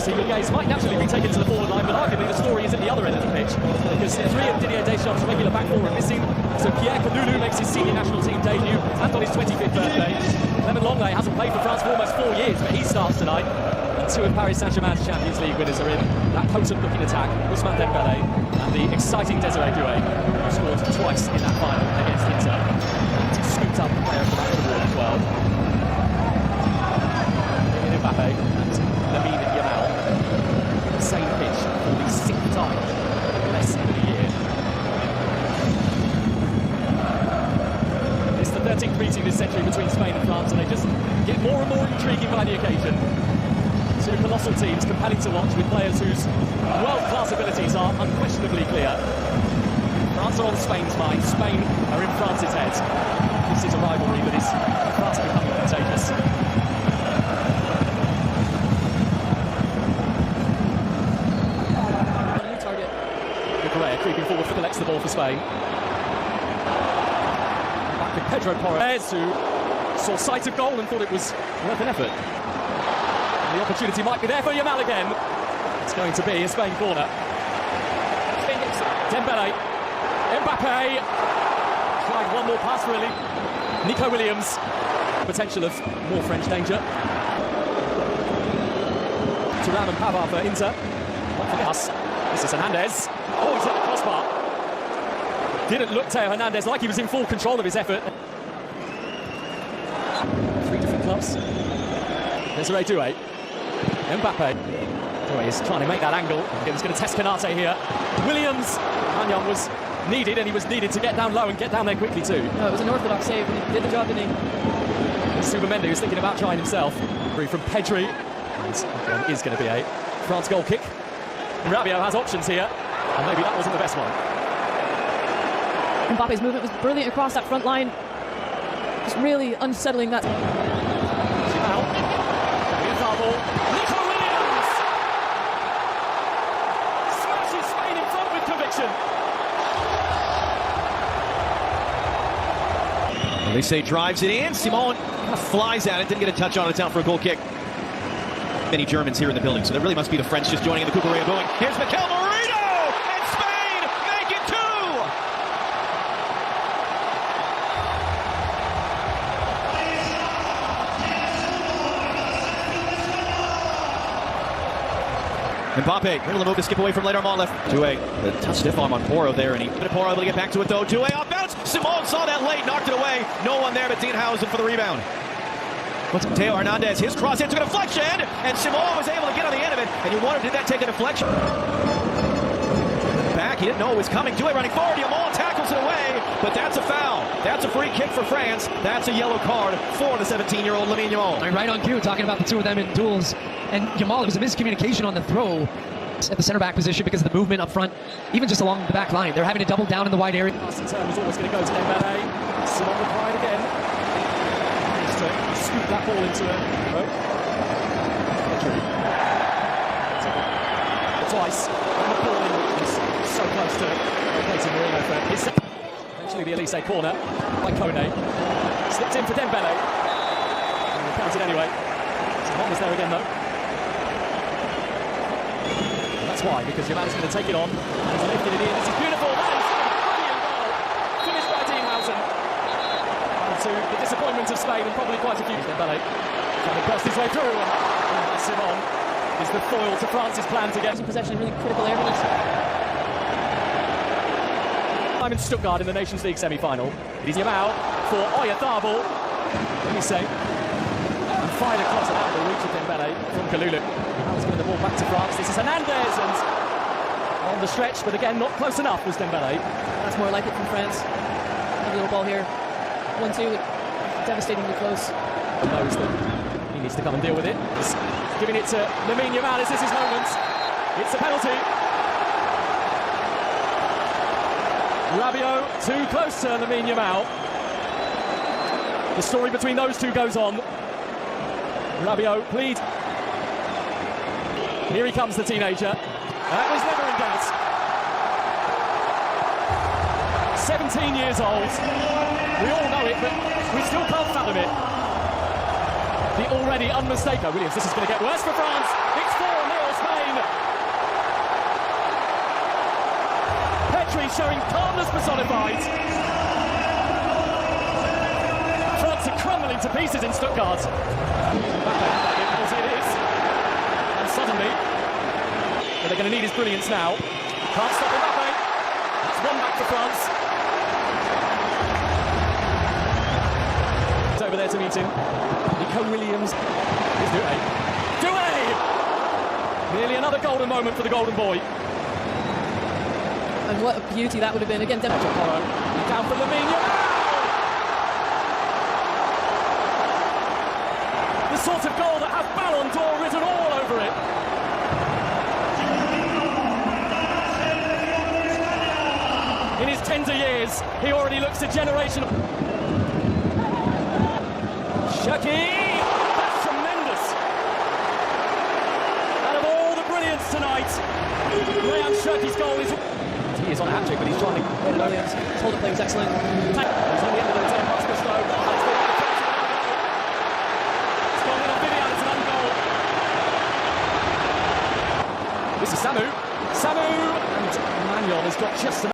See, your gaze might naturally be taken to the forward line, but arguably the story is at the other end of the pitch, because three of Didier Deschamps' regular back four are missing. So Pierre Kalulu makes his senior national team debut and on his 25th birthday. Lemon Longley hasn't played for France for almost 4 years, but he starts tonight. And two of Paris Saint-Germain's Champions League winners are in. That potent-looking attack, Ousmane Dembélé, and the exciting Désiré Doué, who scored twice in that final against Inter. He scooped up the player of the match award as well. Kylian Mbappé and Lamine Yamal. Same pitch for the 6th time in less than a year. It's the 13th meeting this century between Spain and France, and they just get more and more intriguing by the occasion. Two colossal teams, compelling to watch, with players whose world-class abilities are unquestionably clear. France are on Spain's mind, Spain are in France's heads. This is a rivalry that is fast becoming contagious. Creeping forward, collects the ball for Spain. Back with Pedro Porres, who saw sight of goal and thought it was worth an effort. And the opportunity might be there for Yamal again. It's going to be a Spain corner. Dembélé, Mbappé, tried one more pass really. Nico Williams, potential of more French danger. Thuram and Pavard for Inter. Not for us. This is Hernandez. Oh, he's hit the crossbar. Didn't look Theo Hernandez like he was in full control of his effort. 3 different clubs. Désiré Doué. Mbappé. Doué is trying to make that angle. He was going to test Canate here. Williams. Magnan was needed, and he was needed to get down low and get down there quickly too. No, it was an orthodox save, and he did the job, didn't he? Supermendi was thinking about trying himself. From Pedri. And is going to be a France goal kick. Rabiot has options here. And maybe that wasn't the best one. Mbappe's movement was brilliant across that front line. Just really unsettling that. Yamal. Nico Williams! Smashes Spain in front with conviction. Elise drives it in. Simon kind of flies at it. Didn't get a touch on it. It's out for a goal kick. Many Germans here in the building, so there really must be the French just joining in the Cucurella going. Here's Mikel Merino! And Spain make it 2! Mbappe able to move to skip away from Lamine Yamal left. Doué, a tough stiff arm on Porro there, and Porro able to get back to it though. Doué off bounce. Simon saw that late, knocked it away. No one there but Dienhausen for the rebound. Theo Hernandez, his cross into a deflection, and Simon was able to get on the end of it. And you wonder, did that take a deflection? Back, he didn't know it was coming. Doué running forward, Yamal tackles it away, but that's a foul. That's a free kick for France. That's a yellow card for the 17-year-old Lamine Yamal. Right on cue, talking about the two of them in duels. And Yamal, it was a miscommunication on the throw at the center back position because of the movement up front, even just along the back line. They're having to double down in the wide area. Passing turn was always going to go to Mbappé. Simon required again. Scoop that ball into a rope. Twice. And the ball is so close to replacing Merino for his second. Eventually the Elise corner by Kone. Slipped in for Dembélé. And he counted anyway. Simon was there again though. And that's why, because Yamal's going to take it on. And he's lifted it in. This is beautiful. That is a brilliant goal. Finished by Dienhausen. To the disappointment of Spain and probably quite a few. Dembélé trying to burst his way through, and Simon is the foil to France's plan to get possession in really critical areas. I'm in Stuttgart in the Nations League semi-final. It is Yamal for Oyarzabal. Elise and fired across and out of the reach of Dembélé from Kalulu. Yamal's giving the ball back to France. This is Hernandez, and on the stretch, but again not close enough was Dembélé. That's more like it from France. Have a little ball here. 1-2, devastatingly close. He knows that he needs to come and deal with it. He's giving it to Lamine Yamal. This is his moment. It's a penalty. Rabiot too close to Lamine Yamal. The story between those two goes on. Rabiot, plead. Here he comes, the teenager. That was never in doubt. 17 years old. We all know it, but we still can't fathom it. The already unmistakable Williams. This is going to get worse for France. It's 4-0 victory, showing calmness personified. France are crumbling to pieces in Stuttgart. Mbappé, it is. And suddenly, they're going to need his brilliance now. Can't stop Mbappé. That's one back for France. It's over there to meet him. Nico Williams. Here's Doué. Doué! Nearly another golden moment for the golden boy. And what a beauty that would have been. Again, Down for Lamine Yamal! The sort of goal that has Ballon d'Or written all over it. In his tender years, he already looks a generation. Shaki! That's tremendous! Out of all the brilliance tonight, Ryan Shirky's goal is... He is on a hat-trick, but he's trying to... Williams. His hold-up play was excellent. He's on the end of the 10 pass to Stowe. It's gone in on Vivian, it's an own goal. This is Samu. Samu! And Manuel has got just...